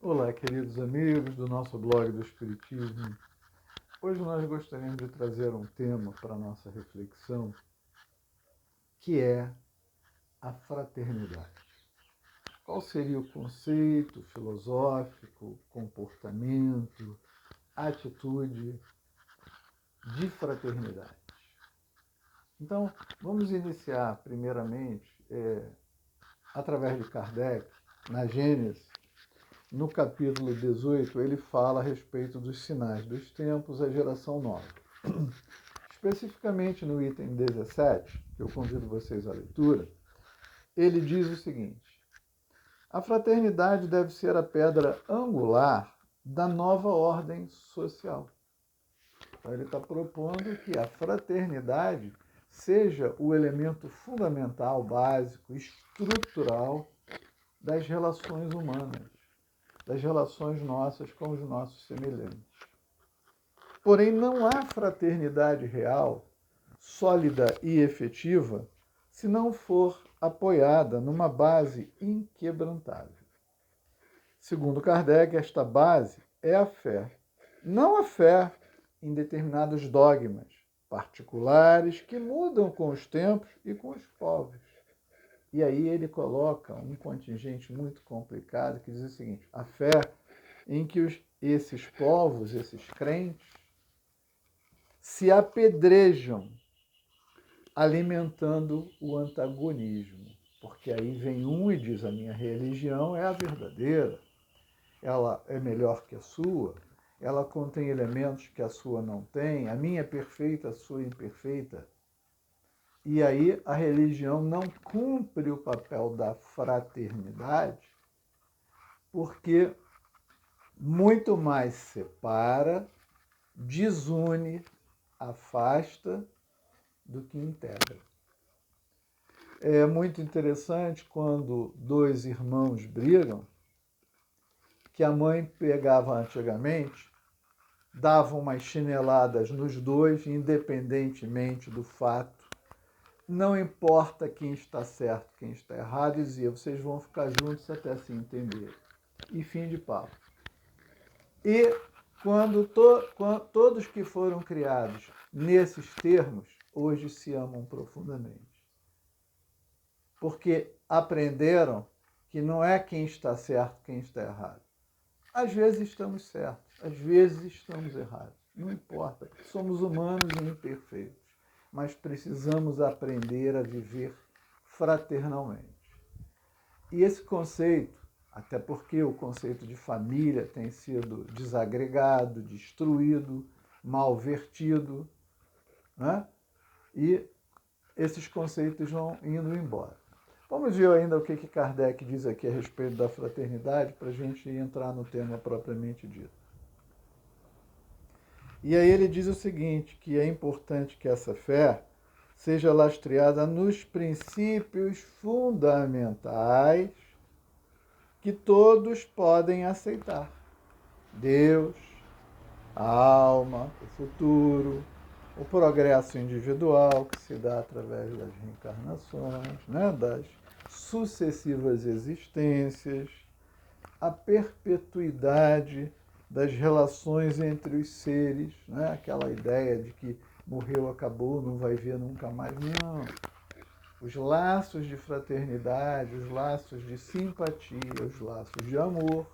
Olá, queridos amigos do nosso blog do Espiritismo. Hoje nós gostaríamos de trazer um tema para a nossa reflexão, que é a fraternidade. Qual seria o conceito filosófico, comportamento, atitude de fraternidade? Então, vamos iniciar primeiramente, através de Kardec, na Gênesis. No capítulo 18, ele fala a respeito dos sinais dos tempos, a geração nova. Especificamente no item 17, que eu convido vocês à leitura, ele diz o seguinte: a fraternidade deve ser a pedra angular da nova ordem social. Então, ele está propondo que a fraternidade seja o elemento fundamental, básico, estrutural das relações humanas, das relações nossas com os nossos semelhantes. Porém, não há fraternidade real, sólida e efetiva, se não for apoiada numa base inquebrantável. Segundo Kardec, esta base é a fé. Não a fé em determinados dogmas particulares que mudam com os tempos e com os povos. E aí ele coloca um contingente muito complicado que diz o seguinte: a fé em que esses povos, esses crentes, se apedrejam alimentando o antagonismo. Porque aí vem um e diz: a minha religião é a verdadeira, ela é melhor que a sua, ela contém elementos que a sua não tem, a minha é perfeita, a sua é imperfeita. E aí a religião não cumpre o papel da fraternidade, porque muito mais separa, desune, afasta do que integra. É muito interessante quando dois irmãos brigam, que a mãe pegava antigamente, dava umas chineladas nos dois, independentemente do fato. Não importa quem está certo, quem está errado, dizia: vocês vão ficar juntos até se entender. E fim de papo. E quando todos que foram criados nesses termos, hoje se amam profundamente. Porque aprenderam que não é quem está certo, quem está errado. Às vezes estamos certos, às vezes estamos errados. Não importa, somos humanos e imperfeitos, mas precisamos aprender a viver fraternalmente. E esse conceito, até porque o conceito de família tem sido desagregado, destruído, malvertido, né? E esses conceitos vão indo embora. Vamos ver ainda o que Kardec diz aqui a respeito da fraternidade, para a gente entrar no tema propriamente dito. E aí ele diz o seguinte, que é importante que essa fé seja lastreada nos princípios fundamentais que todos podem aceitar. Deus, a alma, o futuro, o progresso individual que se dá através das reencarnações, né, das sucessivas existências, a perpetuidade das relações entre os seres, né, aquela ideia de que morreu, acabou, não vai ver nunca mais. Não. Os laços de fraternidade, os laços de simpatia, os laços de amor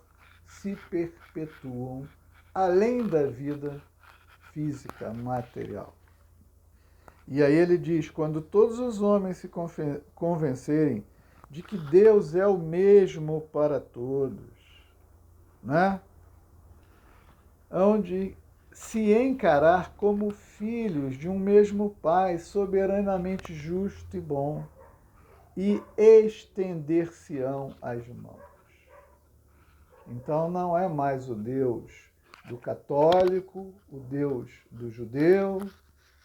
se perpetuam além da vida física, material. E aí ele diz: quando todos os homens se convencerem de que Deus é o mesmo para todos, né? Onde se encarar como filhos de um mesmo Pai soberanamente justo e bom, e estender-se-ão as mãos. Então não é mais o Deus do católico, o Deus do judeu,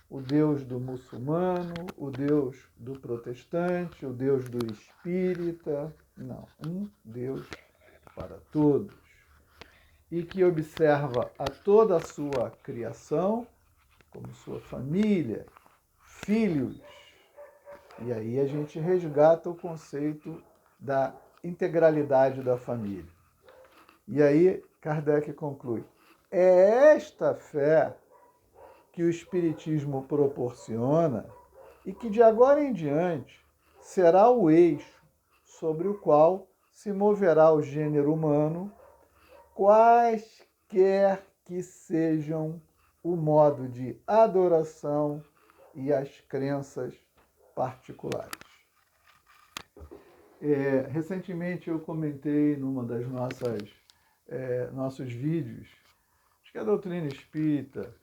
o Deus do muçulmano, o Deus do protestante, o Deus do espírita. Não, um Deus para todos. E que observa a toda a sua criação, como sua família, filhos. E aí a gente resgata o conceito da integralidade da família. E aí Kardec conclui: é esta fé que o Espiritismo proporciona e que de agora em diante será o eixo sobre o qual se moverá o gênero humano, quaisquer que sejam o modo de adoração e as crenças particulares. Recentemente eu comentei numa das nossos vídeos que a doutrina espírita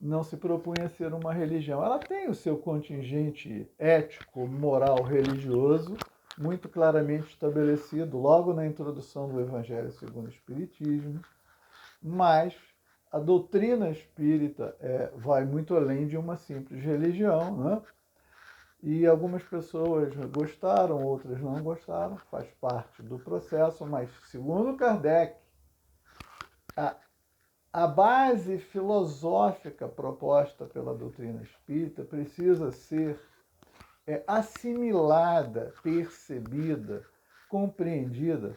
não se propunha a ser uma religião. Ela tem o seu contingente ético, moral, religioso, muito claramente estabelecido logo na introdução do Evangelho segundo o Espiritismo, mas a doutrina espírita vai muito além de uma simples religião, né? E algumas pessoas gostaram, outras não gostaram, faz parte do processo, mas segundo Kardec, a base filosófica proposta pela doutrina espírita precisa ser assimilada, percebida, compreendida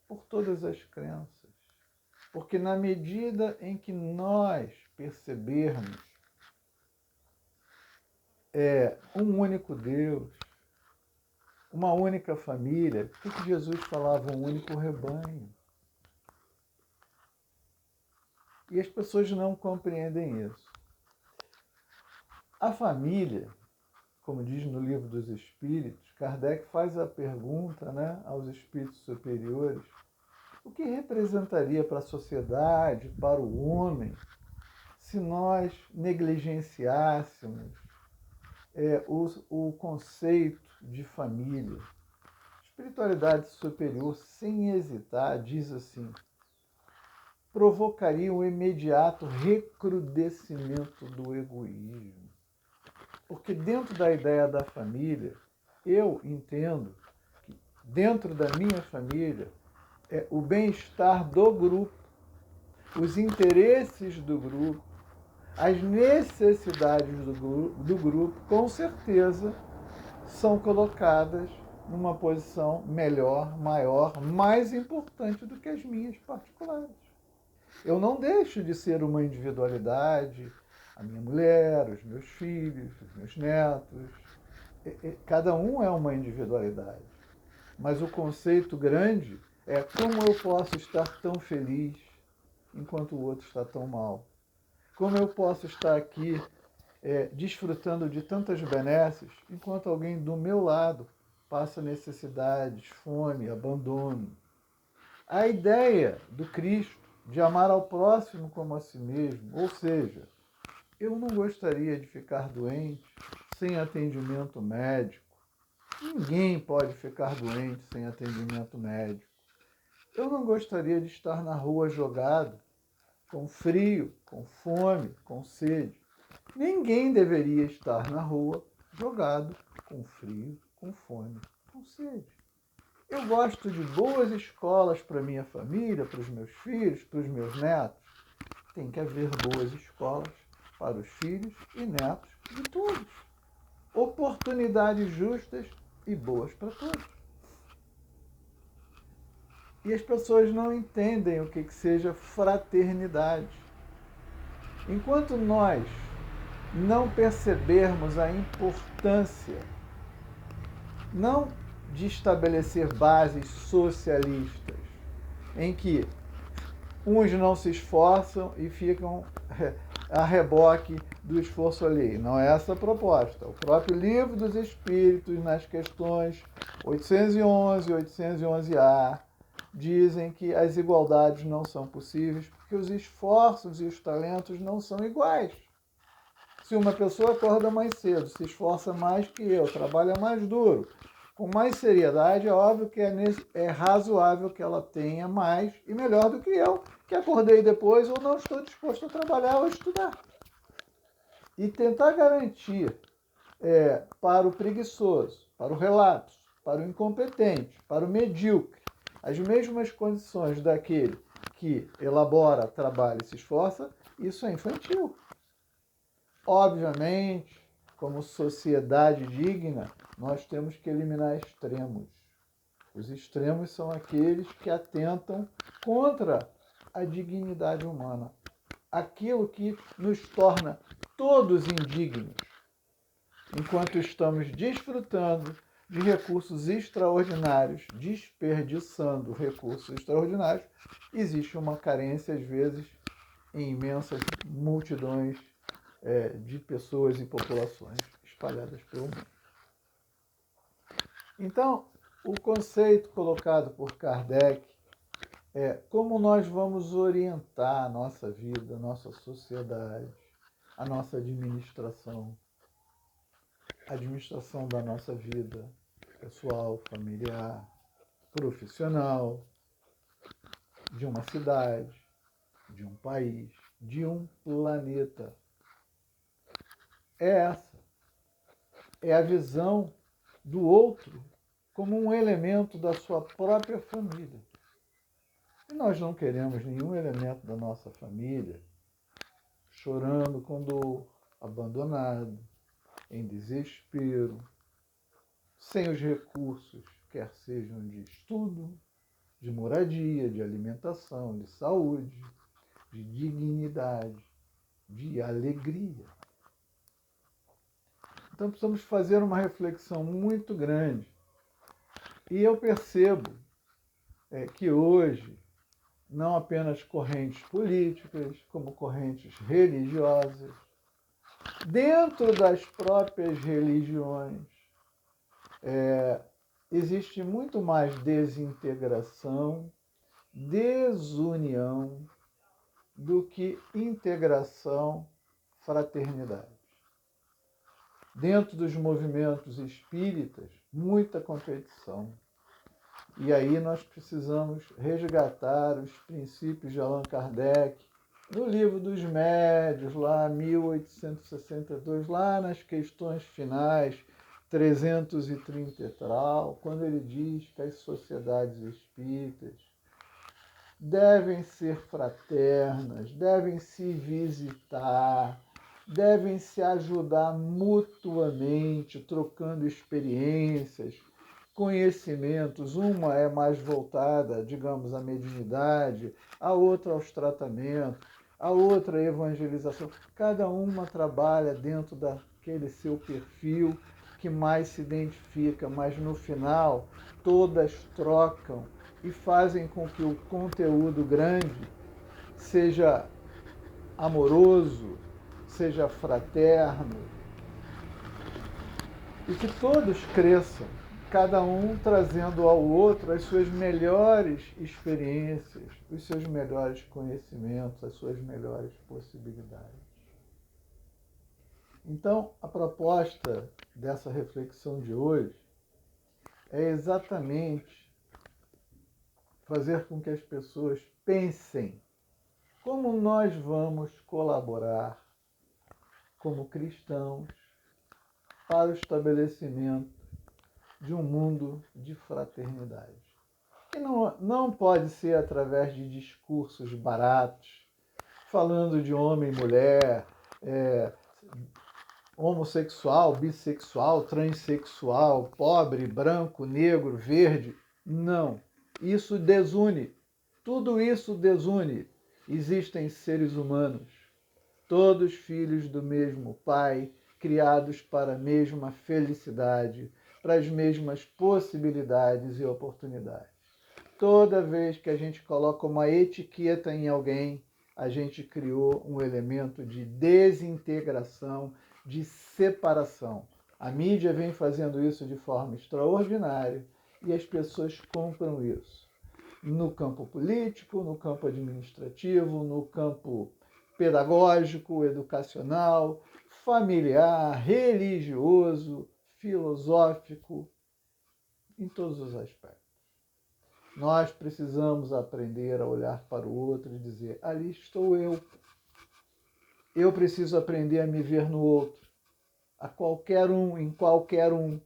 por todas as crenças. Porque na medida em que nós percebermos um único Deus, uma única família, o que Jesus falava? Um único rebanho. E as pessoas não compreendem isso. A família, como diz no Livro dos Espíritos, Kardec faz a pergunta, né, aos espíritos superiores: o que representaria para a sociedade, para o homem, se nós negligenciássemos o conceito de família? Espiritualidade superior, sem hesitar, diz assim: provocaria um imediato recrudescimento do egoísmo. Porque dentro da ideia da família, eu entendo que dentro da minha família o bem-estar do grupo, os interesses do grupo, as necessidades do grupo, com certeza, são colocadas numa posição melhor, maior, mais importante do que as minhas particulares. Eu não deixo de ser uma individualidade, a minha mulher, os meus filhos, os meus netos. Cada um é uma individualidade. Mas o conceito grande é como eu posso estar tão feliz enquanto o outro está tão mal. Como eu posso estar aqui desfrutando de tantas benesses enquanto alguém do meu lado passa necessidades, fome, abandono. A ideia do Cristo de amar ao próximo como a si mesmo, ou seja, eu não gostaria de ficar doente sem atendimento médico. Ninguém pode ficar doente sem atendimento médico. Eu não gostaria de estar na rua jogado, com frio, com fome, com sede. Ninguém deveria estar na rua jogado, com frio, com fome, com sede. Eu gosto de boas escolas para minha família, para os meus filhos, para os meus netos. Tem que haver boas escolas para os filhos e netos de todos. Oportunidades justas e boas para todos. E as pessoas não entendem o que seja fraternidade. Enquanto nós não percebermos a importância, não de estabelecer bases socialistas, em que uns não se esforçam e ficam a reboque do esforço alheio. Não é essa a proposta. O próprio Livro dos Espíritos, nas questões 811 e 811-A, dizem que as igualdades não são possíveis porque os esforços e os talentos não são iguais. Se uma pessoa acorda mais cedo, se esforça mais que eu, trabalha mais duro, com mais seriedade, é óbvio que é razoável que ela tenha mais e melhor do que eu, que acordei depois ou não estou disposto a trabalhar ou a estudar. E tentar garantir para o preguiçoso, para o relapso, para o incompetente, para o medíocre, as mesmas condições daquele que elabora, trabalha e se esforça, isso é infantil. Obviamente, como sociedade digna, nós temos que eliminar extremos. Os extremos são aqueles que atentam contra a dignidade humana, aquilo que nos torna todos indignos, enquanto estamos desfrutando de recursos extraordinários, desperdiçando recursos extraordinários, existe uma carência, às vezes, em imensas multidões de pessoas e populações espalhadas pelo mundo. Então, o conceito colocado por Kardec é como nós vamos orientar a nossa vida, a nossa sociedade, a nossa administração da nossa vida pessoal, familiar, profissional, de uma cidade, de um país, de um planeta. É essa. É a visão do outro como um elemento da sua própria família. E nós não queremos nenhum elemento da nossa família chorando com dor, abandonado, em desespero, sem os recursos, quer sejam de estudo, de moradia, de alimentação, de saúde, de dignidade, de alegria. Então precisamos fazer uma reflexão muito grande. E eu percebo que hoje, não apenas correntes políticas, como correntes religiosas, dentro das próprias religiões, existe muito mais desintegração, desunião, do que integração, fraternidade. Dentro dos movimentos espíritas, muita competição. E aí nós precisamos resgatar os princípios de Allan Kardec, no Livro dos Médiuns, lá 1862, lá nas questões finais, 330 e tal, quando ele diz que as sociedades espíritas devem ser fraternas, devem se visitar, devem se ajudar mutuamente, trocando experiências, conhecimentos. Uma é mais voltada, digamos, à mediunidade, a outra aos tratamentos, a outra à evangelização. Cada uma trabalha dentro daquele seu perfil que mais se identifica, mas no final todas trocam e fazem com que o conteúdo grande seja amoroso, seja fraterno, e que todos cresçam, cada um trazendo ao outro as suas melhores experiências, os seus melhores conhecimentos, as suas melhores possibilidades. Então, a proposta dessa reflexão de hoje é exatamente fazer com que as pessoas pensem como nós vamos colaborar como cristãos para o estabelecimento de um mundo de fraternidade. E não pode ser através de discursos baratos, falando de homem e mulher, homossexual, bissexual, transexual, pobre, branco, negro, verde. Não. Isso desune. Tudo isso desune. Existem seres humanos, todos filhos do mesmo Pai, criados para a mesma felicidade, para as mesmas possibilidades e oportunidades. Toda vez que a gente coloca uma etiqueta em alguém, a gente criou um elemento de desintegração, de separação. A mídia vem fazendo isso de forma extraordinária e as pessoas compram isso. No campo político, no campo administrativo, no campo pedagógico, educacional, familiar, religioso, filosófico, em todos os aspectos. Nós precisamos aprender a olhar para o outro e dizer: ali estou eu. Eu preciso aprender a me ver no outro, a qualquer um, em qualquer um.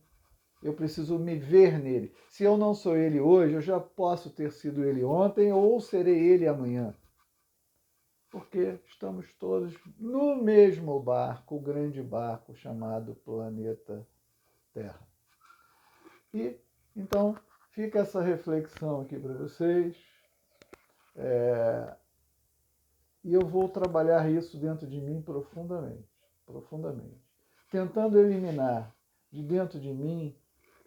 Eu preciso me ver nele. Se eu não sou ele hoje, eu já posso ter sido ele ontem ou serei ele amanhã. Porque estamos todos no mesmo barco, o grande barco chamado planeta Terra. E, então, Fica essa reflexão aqui para vocês. E eu vou trabalhar isso dentro de mim profundamente, profundamente. Tentando eliminar de dentro de mim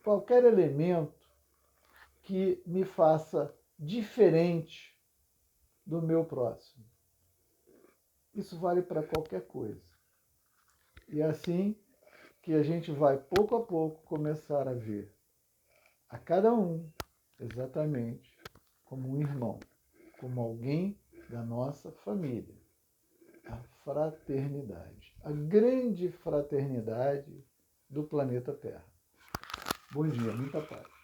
qualquer elemento que me faça diferente do meu próximo. Isso vale para qualquer coisa. E é assim que a gente vai, pouco a pouco, começar a ver a cada um exatamente como um irmão, como alguém da nossa família. A fraternidade, a grande fraternidade do planeta Terra. Bom dia, muita paz.